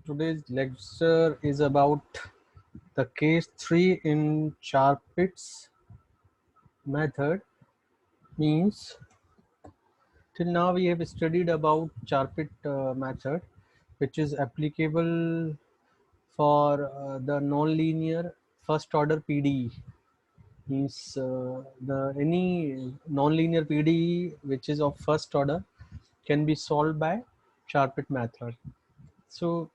Today's lecture is about the case 3 in Charpit's method. Means till now we have studied about Charpit method, which is applicable for the nonlinear first order PDE. Means the any nonlinear PDE which is of first order can be solved by Charpit method. So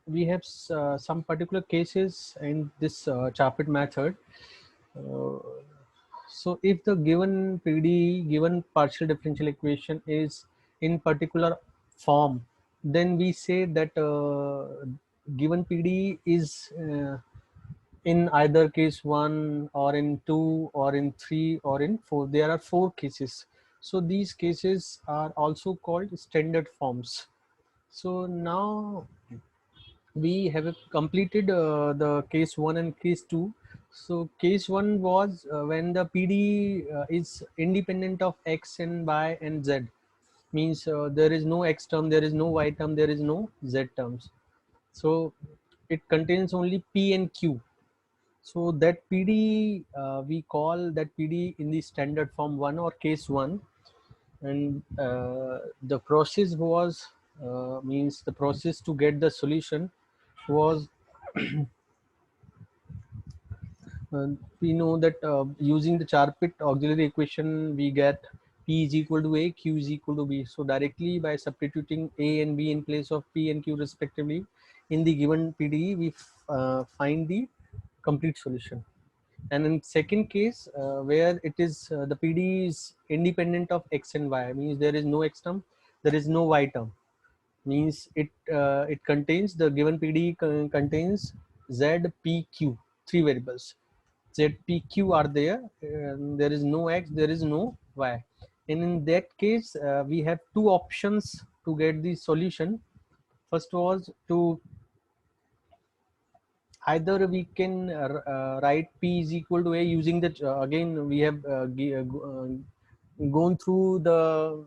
we have some particular cases in this Charpit method. Uh, so if the given PD, given partial differential equation is in particular form, then we say that given PD is in either case 1 or in 2 or in 3 or in 4. There are 4 cases. So these cases are also called standard forms. So now we have completed the case 1 and case 2. So case 1 was when the PD is independent of x and y and z. Means there is no x term, there is no y term, there is no z terms. So it contains only p and q. So that PD, we call that PD in the standard form 1 or case 1. And the process was, means the process to get the solution was, we know that using the Charpit auxiliary equation, we get P is equal to A, Q is equal to B. So directly by substituting A and B in place of P and Q respectively in the given PDE, we find the complete solution. And in second case, where it is the PD is independent of x and y, means there is no x term, there is no y term. Means it contains, the given PD contains z, p, q, 3 variables. Z, P, Q are there. There is no X, there is no Y. And in that case, we have 2 options to get the solution. First was to either we can write P is equal to A using the, again we have gone through the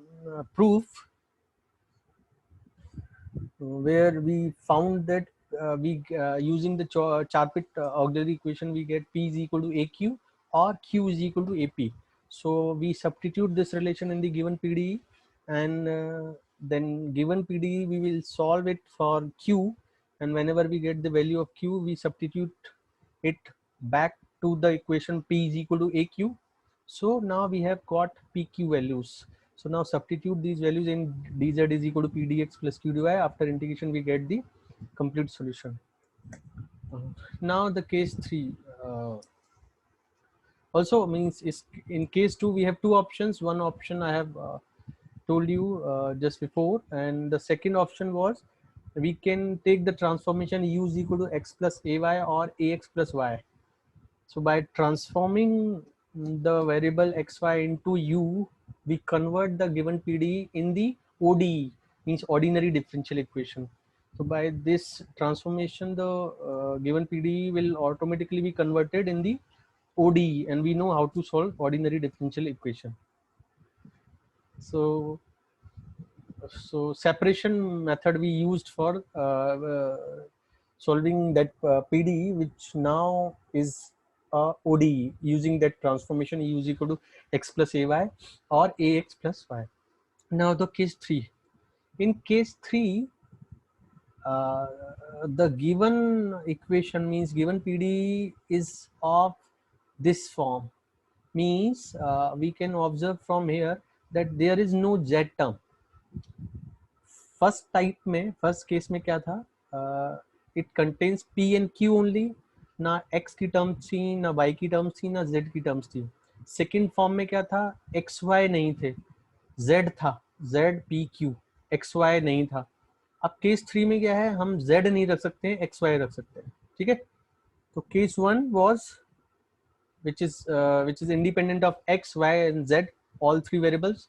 proof where we found that we using the Charpit auxiliary equation, we get P is equal to AQ or Q is equal to AP. So we substitute this relation in the given PDE, and then given PDE we will solve it for Q, and whenever we get the value of Q, we substitute it back to the equation P is equal to AQ. So now we have got PQ values. So now substitute these values in dz is equal to pdx plus q dy. After integration, we get the complete solution. Now the case 3 also means is in case 2 we have 2 options. One option I have told you just before, and the second option was we can take the transformation u is equal to x plus ay or ax plus y. So by transforming the variable xy into u, we convert the given PDE in the ODE, means ordinary differential equation. So by this transformation, the given PDE will automatically be converted in the ODE, and we know how to solve ordinary differential equation. So separation method we used for solving that PDE, which now is ODE, using that transformation u is equal to x plus ay or ax plus y. Now the case 3. In case 3, uh, the given equation, means given PDE is of this form. Means we can observe from here that there is no z term. First case में क्या था, it contains P and Q only, ना x की terms थी, ना Y की terms थी, ना जेड की टर्म्स थी. सेकेंड फॉर्म में क्या था, एक्स वाई नहीं थे, जेड था, Z P Q, X Y नहीं था. अब केस 3 में क्या है, हम जेड नहीं रख सकते हैं, एक्स वाई रख सकते हैं. ठीक है, तो case 1 was which is independent of x, y and z, all 3 variables.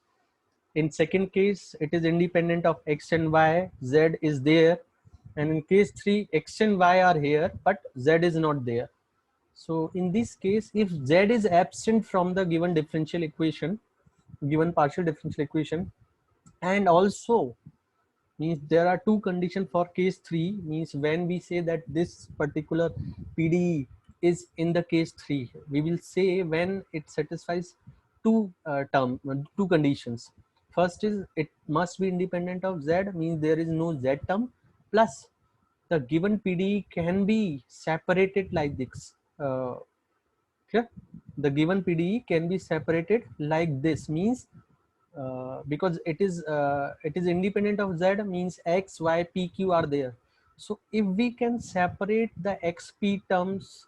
In second case, it is independent of x and y, z is there. And in case 3, x and y are here, but z is not there. So in this case, if z is absent from the given partial differential equation, and also means there are two conditions for case 3, means when we say that this particular PDE is in the case 3, we will say when it satisfies two conditions. First is it must be independent of Z, means there is no Z term, plus the given PDE can be separated like this. Clear? The given PDE can be separated like this, means because it is independent of Z, means X, Y, P, Q are there. So if we can separate the XP terms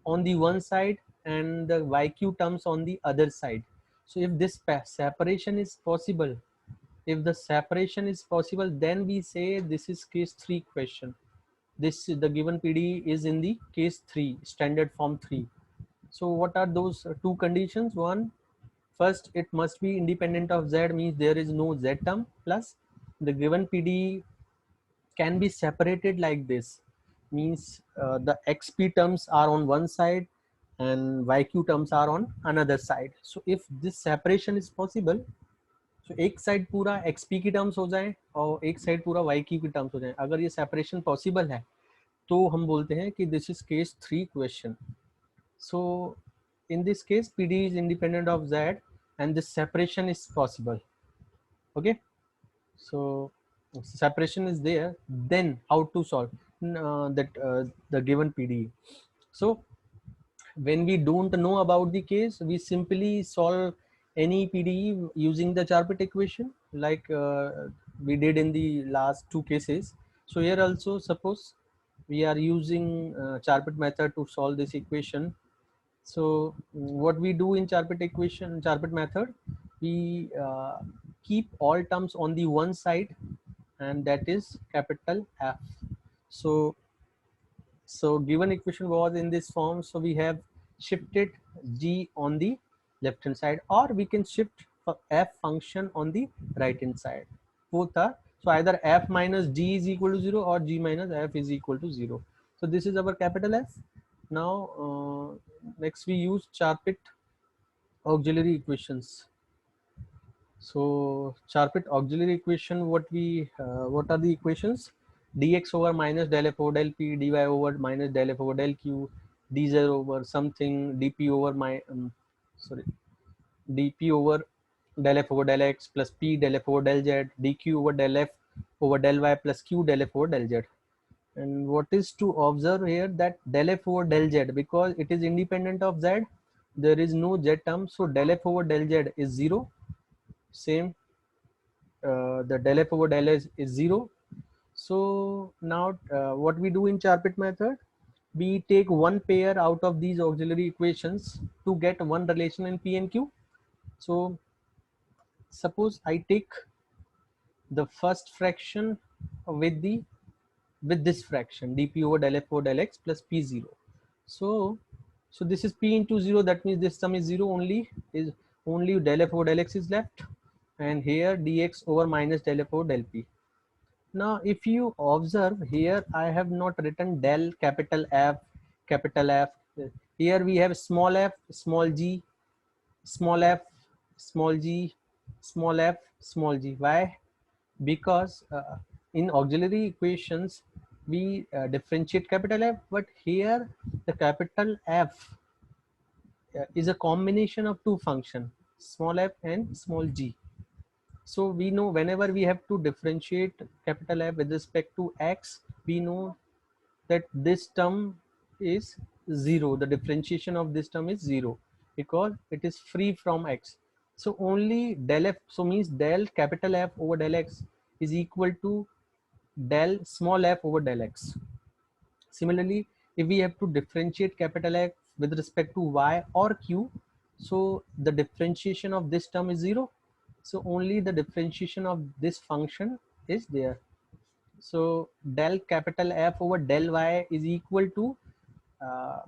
on the one side and the YQ terms on the other side, so if this separation is possible, if the separation is possible, then we say this is case 3 question. This the given PDE is in the case 3 standard form 3. So what are those two conditions? One, first it must be independent of Z, means there is no Z term, plus the given PDE can be separated like this, means the XP terms are on one side and YQ terms are on another side. So if this separation is possible, so एक side पूरा XP की terms हो जाए और एक side पूरा YQ की terms हो जाए, अगर ये सेपरेशन पॉसिबल है तो हम बोलते हैं कि this is case 3 question. So in this case PD is independent of Z and this separation is possible. Okay, so separation is there, then how to solve the given PDE. So when we don't know about the case, we simply solve any PDE using the Charpit equation, like we did in the last two cases. So here also, suppose we are using Charpit method to solve this equation. So what we do in Charpit method, we keep all terms on the one side, and that is capital F. So given equation was in this form, so we have shifted G on the left hand side, or we can shift F function on the right hand side. Both are, so either F minus G is equal to 0 or G minus F is equal to 0. So this is our capital F. Now next we use Charpit auxiliary equations. So Charpit auxiliary equation, what are the equations? Dx over minus del f over del p, dy over minus del f over del q, dz over something, dp over dp over del f over del x plus p del f over del z, dq over del f over del y plus q del f over del z. And what is to observe here, that del f over del z, because it is independent of Z, there is no Z term, so del f over del z is 0. Same, the del f over del s is 0. So now what we do in Charpit method, we take one pair out of these auxiliary equations to get one relation in P and Q. So suppose I take the first fraction with this fraction dp over del f over del x plus p0. So this is p into 0, that means this sum is 0 only, is only del f over del x is left, and here dx over minus del f over del p. Now if you observe here, I have not written del capital F, capital F. Here we have small f, small g, small f, small g, small f, small g. Why? Because in auxiliary equations we differentiate capital F, but here the capital F is a combination of two functions, small f and small g. So we know whenever we have to differentiate capital F with respect to x, we know that this term is 0, the differentiation of this term is 0 because it is free from x. So only del f, so means del capital F over del x is equal to del small f over del x. Similarly, if we have to differentiate capital F with respect to y or q, so the differentiation of this term is 0. So only the differentiation of this function is there. So del capital F over del y is equal to uh,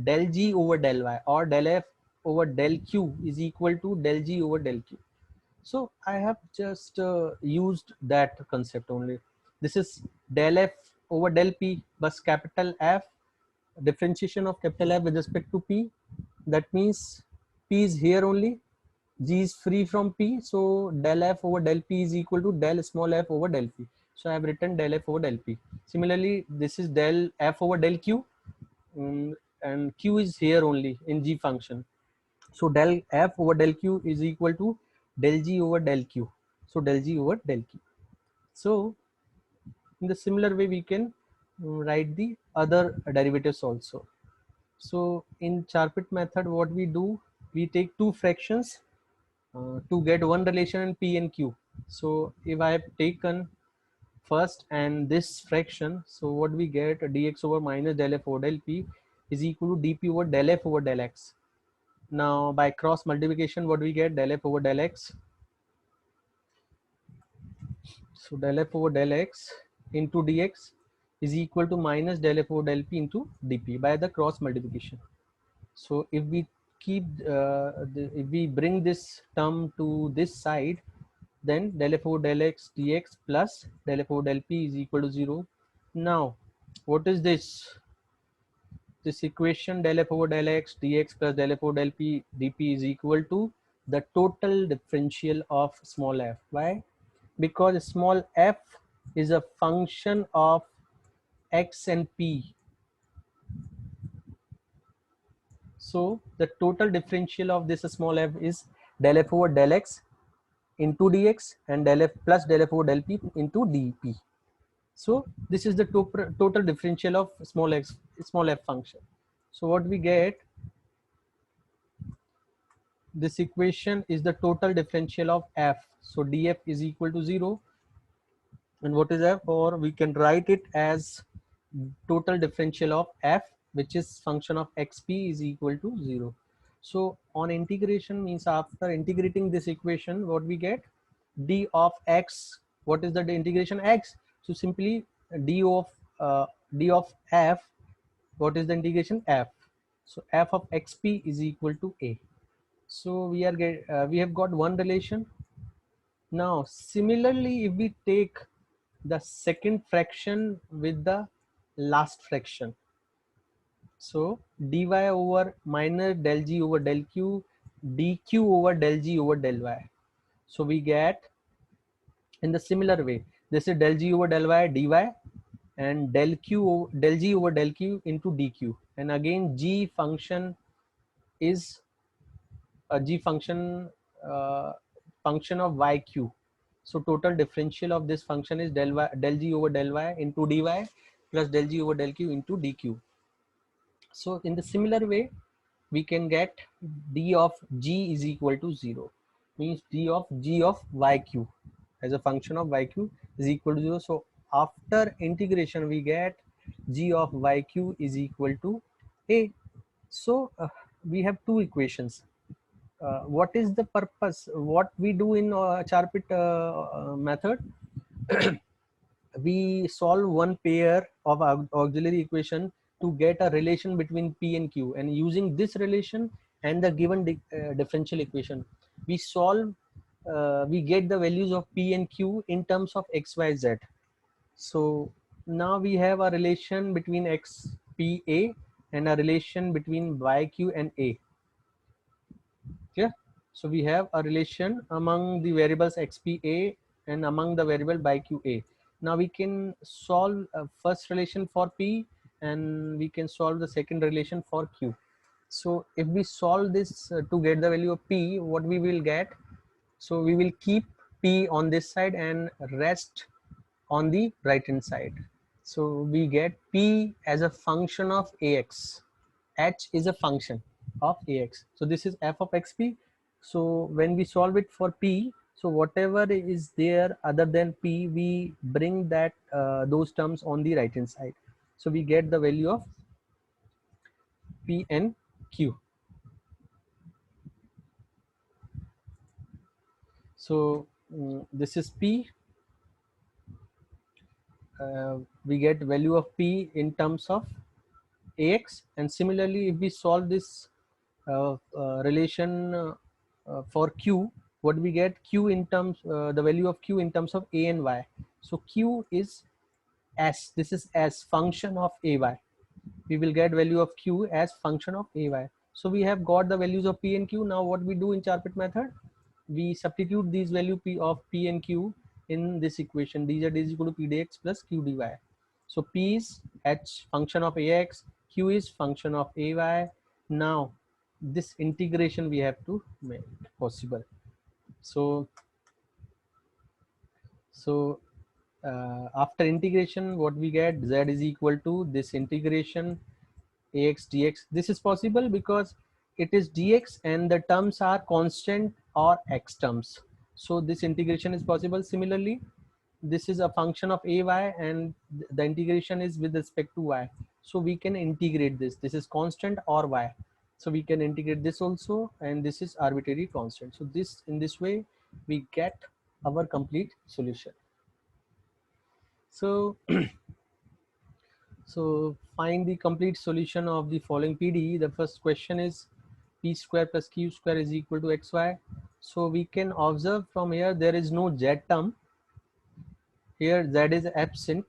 del g over del y, or del f over del q is equal to del g over del q. So I have just used that concept only. This is del f over del p, but capital F, differentiation of capital F with respect to p. That means p is here only. G is free from P, so del F over del P is equal to del small f over del P. So I have written del F over del P. Similarly, this is del F over del Q, and Q is here only in G function. So del F over del Q is equal to del G over del Q. So del G over del Q. So in the similar way, we can write the other derivatives also. So in Charpit method, what we do, we take two fractions to get one relation in P and Q. So if I have taken first and this fraction, so what we get, dx over minus del f over del P is equal to dp over del f over del x. Now by cross multiplication, what we get, del f over del x. So del f over del x into dx is equal to minus del f over del P into dp by the cross multiplication. So if we keep if we bring this term to this side, then del f over del x dx plus del f over del P is equal to 0. Now what is this? This equation del f over del x dx plus del f over del P dp is equal to the total differential of small f. Why? Because small f is a function of x and P. So the total differential of this small f is del f over del x into dx and del f plus del f over del P into dp. So this is the total differential of small f function. So what we get, this equation is the total differential of f. So df is equal to 0. And what is f? Or we can write it as total differential of f, which is function of xp is equal to 0. So on integration means after integrating this equation, what we get, d of x. What is the integration? X. So simply d of f. What is the integration? F. So f of xp is equal to a. So we have got one relation. Now similarly, if we take the second fraction with the last fraction, so dy over minus del g over del q dq over del g over del y. So we get in the similar way, this is del g over del y dy and del g over del q into dq, and again g function is a g function function of yq. So total differential of this function is del g over del y into dy plus del g over del q into dq. So in the similar way, we can get d of g is equal to 0, means d of g of yq as a function of yq is equal to 0. So after integration, we get g of yq is equal to a. So we have two equations. What is the purpose? What we do in Charpit method? We solve one pair of auxiliary equation to get a relation between P and Q, and using this relation and the given differential equation, we solve we get the values of P and Q in terms of x, y, z. So now we have a relation between x, P, A, and a relation between y, Q, and A. Yeah. So we have a relation among the variables xpa and among the variable by qa. Now we can solve first relation for p, and we can solve the second relation for q. So if we solve this to get the value of p, what we will get? So we will keep p on this side and rest on the right hand side. So we get p as a function of ax. H is a function of ax. So this is f of xp. So when we solve it for p, so whatever is there other than p, we bring that those terms on the right hand side. So we get the value of p and q. So this is p. We get value of p in terms of ax, and similarly if we solve this relation for q, what we get, q in terms the value of q in terms of a and y. So q is s, this is as function of ay. We will get value of q as function of ay. So we have got the values of p and q. Now what we do in Charpit method, we substitute these value p of p and q in this equation. Dz is equal to p dx plus q dy. So p is h function of ax, q is function of ay. Now this integration we have to make possible. So after integration, what we get, z is equal to this integration ax dx. This is possible because it is dx and the terms are constant or x terms. So this integration is possible. Similarly, this is a function of ay and the integration is with respect to y. So we can integrate this. This is constant or y. So we can integrate this also, and this is arbitrary constant. So this, in this way, we get our complete solution. So so find the complete solution of the following PD. The first question is p square plus q square is equal to xy. So we can observe from here there is no z term. Here z is absent.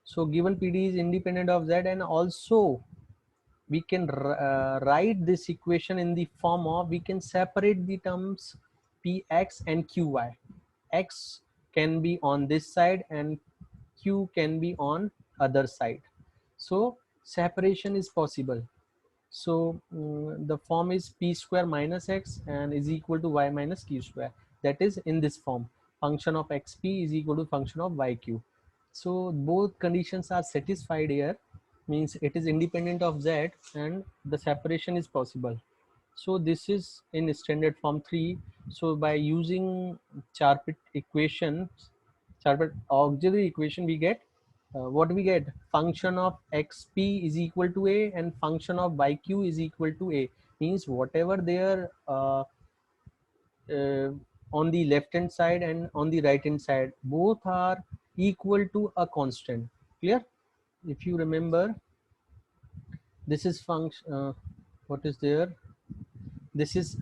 So given PD is independent of z, and also we can write this equation in the form of, we can separate the terms px and qy. X can be on this side and q can be on other side. So separation is possible. So the form is p square minus x and is equal to y minus q square. That is in this form, function of xp is equal to function of yq. So both conditions are satisfied here, means it is independent of z and the separation is possible. So this is in standard form 3. So by using Charpit equation, Charpit auxiliary equation, we get what we get, function of xp is equal to a and function of yq is equal to a, means whatever their on the left hand side and on the right hand side, both are equal to a constant. Clear? If you remember, this is function what is there, this is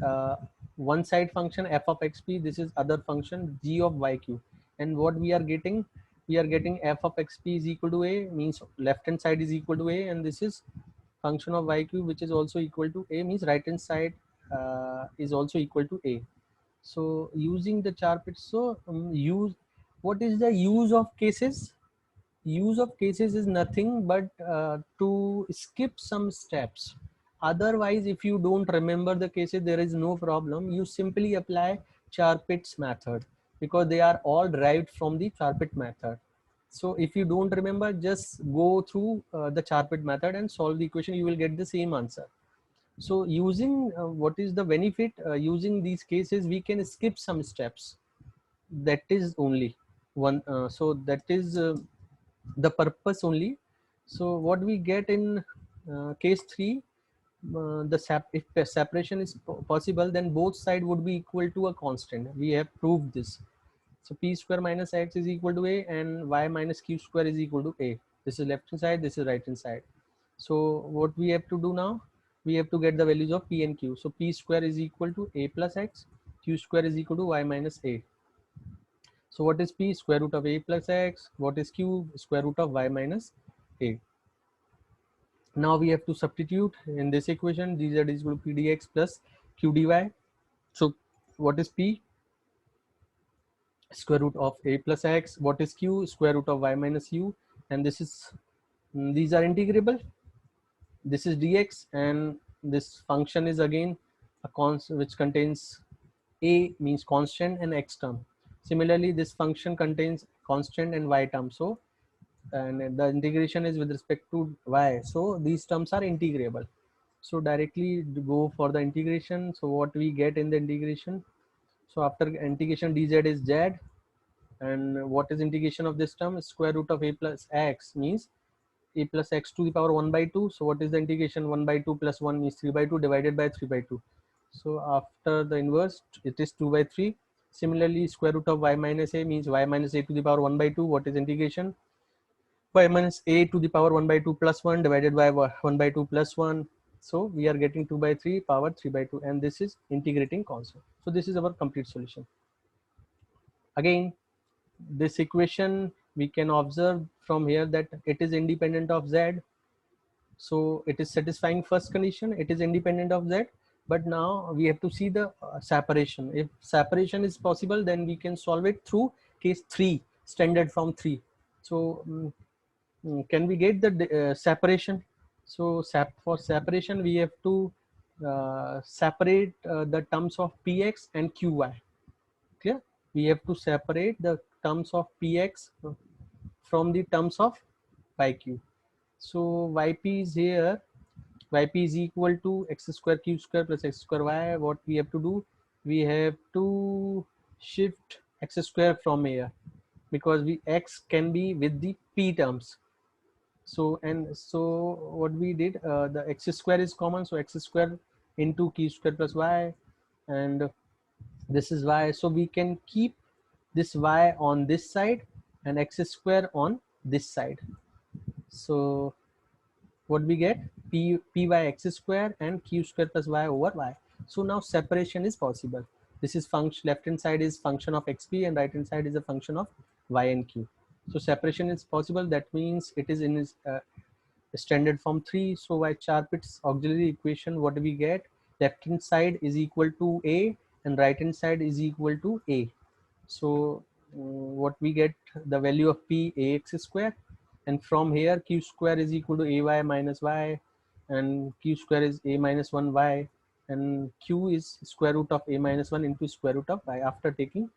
one side function f of xp, this is other function g of yq, and what we are getting, we are getting f of xp is equal to a, means left hand side is equal to a, and this is function of yq which is also equal to a, means right hand side is also equal to a. So using the Charpit, so use, what is the use of cases? Use of cases is nothing but to skip some steps. Otherwise, if you don't remember the cases, there is no problem. You simply apply Charpit's method because they are all derived from the Charpit method. So if you don't remember, just go through the Charpit method and solve the equation. You will get the same answer. So using what is the benefit, using these cases, we can skip some steps. That is only one. So that is the purpose only. So what we get in case 3, if the separation is possible, then both side would be equal to a constant. We have proved this. So p square minus x is equal to a and y minus q square is equal to a. This is left hand side, this is right hand side. So what we have to do now, we have to get the values of p and q. So p square is equal to a plus x, q square is equal to y minus a. So what is p? Square root of a plus x. What is q? Square root of y minus a. Now we have to substitute in this equation. Dz is equal to p dx plus q dy. So what is p? Square root of a plus x. What is q? Square root of y minus u. And this is, these are integrable. This is dx, and this function is again a constant which contains a, means constant, and x term. Similarly, this function contains constant and y term. So and the integration is with respect to y, so these terms are integrable. So directly go for the integration. So what we get in the integration, so after integration, dz is z, and what is integration of this term? Square root of a plus x, means a plus x to the power 1 by 2. So what is the integration? 1 by 2 plus 1 means 3 by 2 divided by 3 by 2. So after the inverse, it is 2 by 3. Similarly, square root of y minus a means y minus a to the power 1 by 2. What is integration? Y minus a to the power 1 by 2 plus 1 divided by 1 by 2 plus 1. So we are getting 2 by 3 power 3 by 2, and this is integrating constant. So this is our complete solution. Again, this equation we can observe from here that it is independent of z. So it is satisfying first condition, it is independent of z. but now we have to see the separation. If separation is possible, then we can solve it through case 3, standard form 3. So can we get the separation? So for separation, we have to separate the terms of px and qy. Clear? We have to separate the terms of px from the terms of yq. So yp is here, yp is equal to x square q square plus x square y. What we have to do? We have to shift x square from here, because we x can be with the p terms. So what we did, the x square is common, so x square into q square plus y, and this is y. So we can keep this y on this side and x square on this side. So what we get, p by x square and q square plus y over y. So now separation is possible. This is function, left hand side is function of xp and right hand side is a function of y and q. So separation is possible. That means it is in standard form 3. So by Charpit's auxiliary equation, what do we get? Left hand side is equal to a and right hand side is equal to a. So what we get, the value of p ax square, and from here q square is equal to ay minus y, and q square is a minus 1 y, and q is square root of a minus 1 into square root of y after taking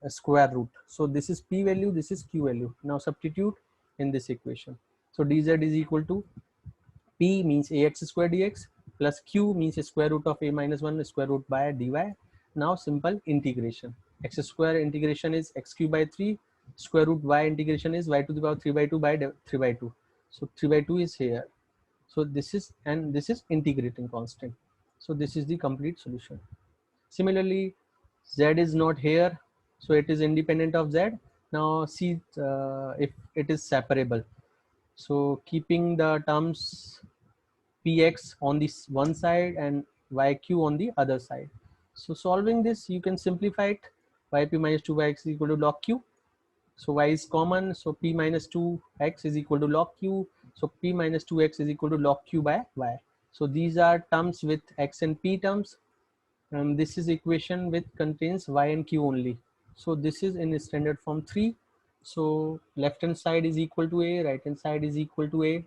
a square root. So this is p value, this is q value. Now substitute in this equation. So dz is equal to p means ax square dx plus q means square root of a minus 1 square root by dy. Now simple integration. X square integration is x cube by 3. Square root y integration is y to the power 3 by 2 by 3 by 2. So 3 by 2 is here. So this is, and this is integrating constant. So this is the complete solution. Similarly, z is not here, so it is independent of z. Now see if it is separable. So keeping the terms px on this one side and yq on the other side. So solving this, you can simplify it. Yp minus 2yx is equal to log q. So y is common, so p minus 2x is equal to log q. So p minus 2x is equal to log q by y. So these are terms with x and p terms, and this is equation with contains y and q only. So this is in standard form 3. So left hand side is equal to a, right hand side is equal to a.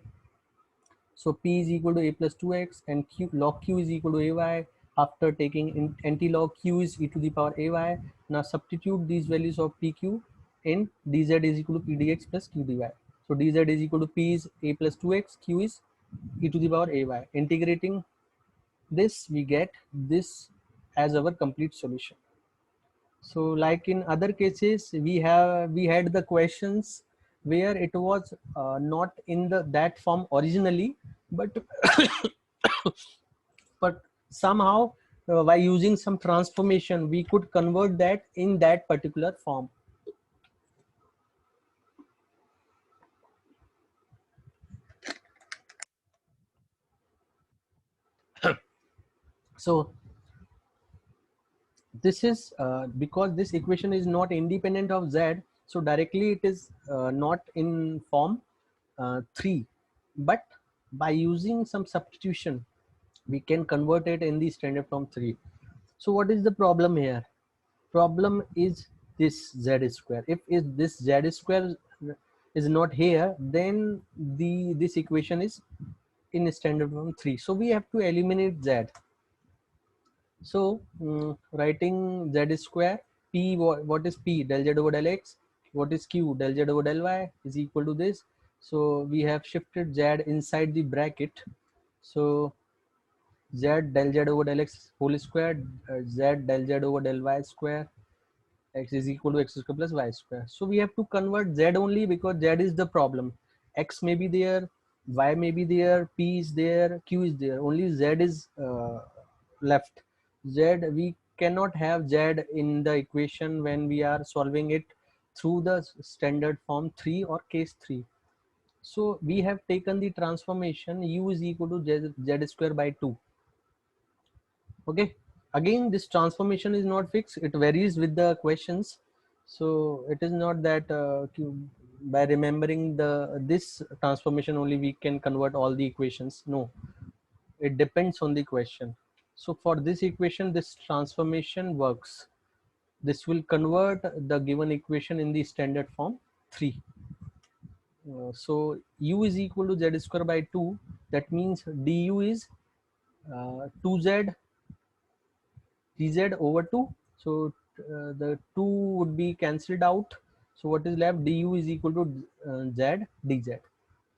So p is equal to a plus 2x and q log q is equal to ay. After taking in anti-log q is e to the power ay. Now substitute these values of pq in dz is equal to p dx plus q dy. So dz is equal to p is a plus 2x, q is e to the power ay. Integrating this, we get this as our complete solution. So like in other cases, we had the questions where it was not in that form originally, but but somehow by using some transformation we could convert that in that particular form. So this is because this equation is not independent of z, so directly it is not in form 3, but by using some substitution we can convert it in the standard form 3. So what is the problem here? Problem is this z square. If this z square is not here, then this equation is in standard form 3. So we have to eliminate z. So writing z square, p, what is p? Del z over del x. What is q? Del z over del y is equal to this. So we have shifted z inside the bracket. So z del z over del x whole square, z del z over del y square, x is equal to x square plus y square. So we have to convert z only because z is the problem. X may be there, y may be there, p is there, q is there. Only z is left. Z, we cannot have z in the equation when we are solving it through the standard form 3 or case 3. So we have taken the transformation u is equal to z square by 2. Okay, again this transformation is not fixed, it varies with the questions. So it is not that by remembering this transformation only we can convert all the equations. No, it depends on the question. So for this equation, this transformation works. This will convert the given equation in the standard form 3. So u is equal to z square by 2. That means du is 2z dz over 2. So the 2 would be cancelled out. So what is left? Du is equal to z dz.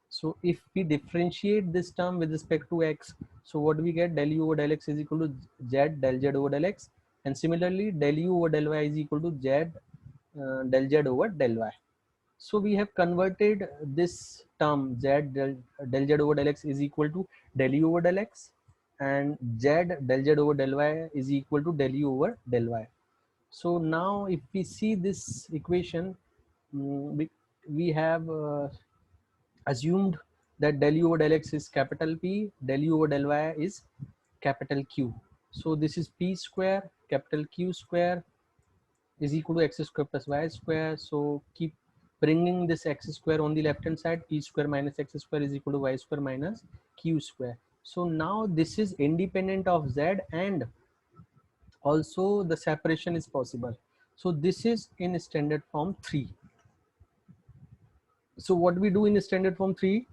So if we differentiate this term with respect to x, so what we get? Del u over del x is equal to z del z over del x, and similarly del u over del y is equal to z del z over del y. So we have converted this term z del z over del x is equal to del u over del x, and z del z over del y is equal to del u over del y. So now if we see this equation, we have assumed that del u over del x is capital P, del u over del y is capital Q. So this is P square capital Q square is equal to x square plus y square. So keep bringing this x square on the left hand side. P square minus x square is equal to y square minus q square. So now this is independent of z, and also the separation is possible. So this is in standard form 3. So what we do in standard form 3,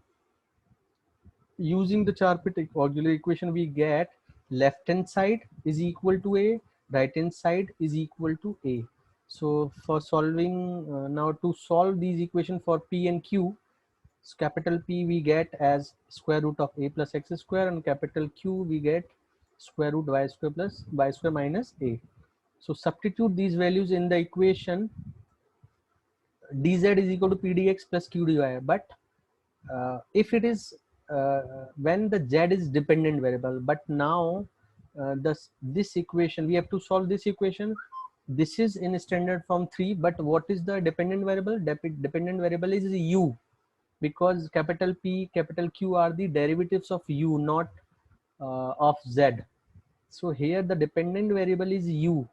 using the Charpit auxiliary equation, we get left hand side is equal to a, right hand side is equal to a. So for solving now, to solve these equations for p and q, so capital P we get as square root of a plus x square, and capital Q we get square root y square plus y square minus a. So substitute these values in the equation. Dz is equal to p dx plus q dy, but if it is when the z is dependent variable, but now this equation, we have to solve this equation. This is in standard form 3, but what is the dependent variable? Dependent variable is u, because capital P, capital Q are the derivatives of u, not of z. So here the dependent variable is u.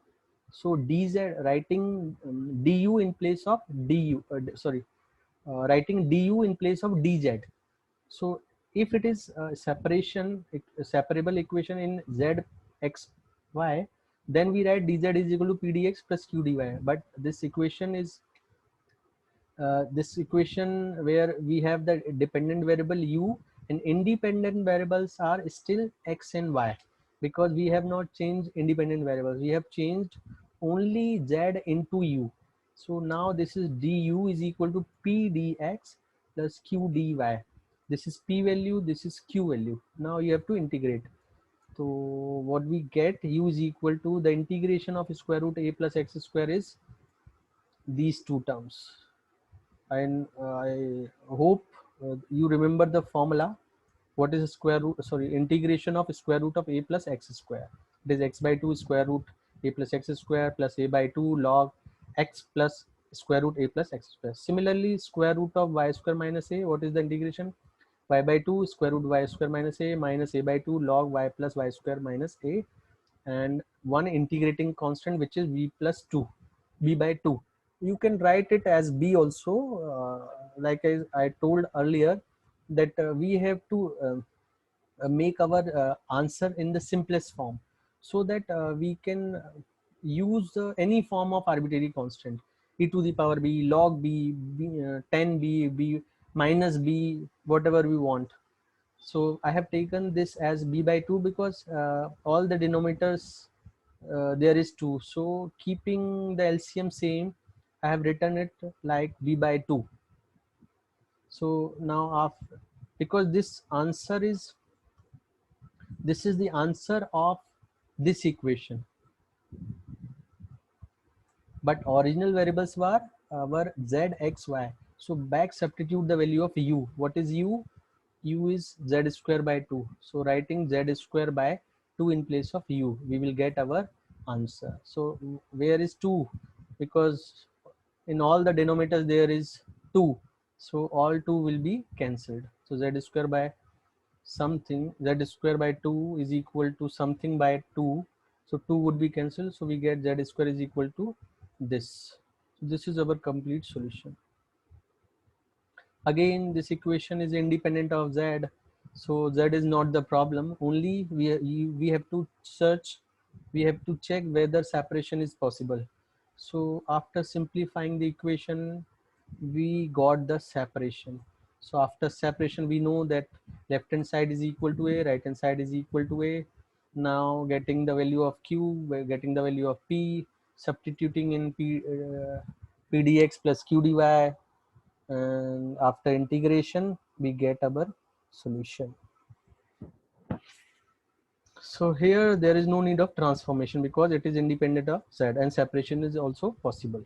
So dz, writing du in place of du, writing du in place of dz. So if it is a separable equation in z x y, then we write dz is equal to pdx plus q dy. But this equation is this equation where we have the dependent variable u, and independent variables are still x and y, because we have not changed independent variables. We have changed only z into u. So now this is du is equal to p dx plus q dy. This is p value, this is q value. Now you have to integrate. So what we get, u is equal to the integration of square root a plus x square is these two terms. And I hope you remember the formula. What is square root, sorry, integration of square root of a plus x square? It is x by 2 square root a plus x square plus a by 2 log x plus square root a plus x square. Similarly, square root of y square minus a, what is the integration? Y by 2 square root y square minus a by 2 log y plus y square minus a, and one integrating constant, which is b plus 2, b by 2. You can write it as b also, like I told earlier, that we have to make our answer in the simplest form, so that we can use any form of arbitrary constant, e to the power b, log b, 10b, b minus b, whatever we want. So I have taken this as b by 2 because all the denominators there is 2. So keeping the LCM same, I have written it like b by 2. So now after, because this is the answer of this equation, but original variables were z, x, y. So back substitute the value of u. What is u? U is z square by 2. So writing z square by 2 in place of u, we will get our answer. So where is 2? Because in all the denominators there is 2. So all 2 will be cancelled. So z square by something, z square by 2 is equal to something by 2. So 2 would be cancelled. So we get z square is equal to this. So this is our complete solution. Again, this equation is independent of z. So that is not the problem. Only we have to search, we have to check whether separation is possible. So after simplifying the equation, we got the separation. So after separation, we know that left hand side is equal to a, right hand side is equal to a. Now getting the value of q, we're getting the value of p, substituting in pdx plus q dy, and after integration we get our solution. So here there is no need of transformation because it is independent of z, and separation is also possible.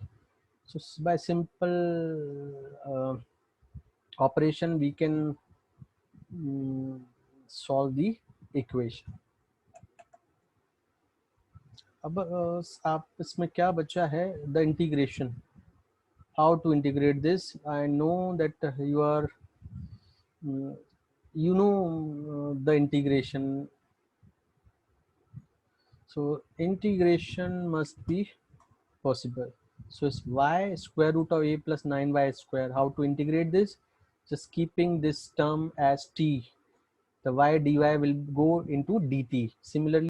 So by simple operation we can solve the equation. अब आप इसमें क्या बचा है, the integration, how to integrate this. I know that you are the integration. So integration must be possible. So it's y square root of a plus 9y square. How to integrate this? Just keeping this term as t, the y dy will go into dt. Similarly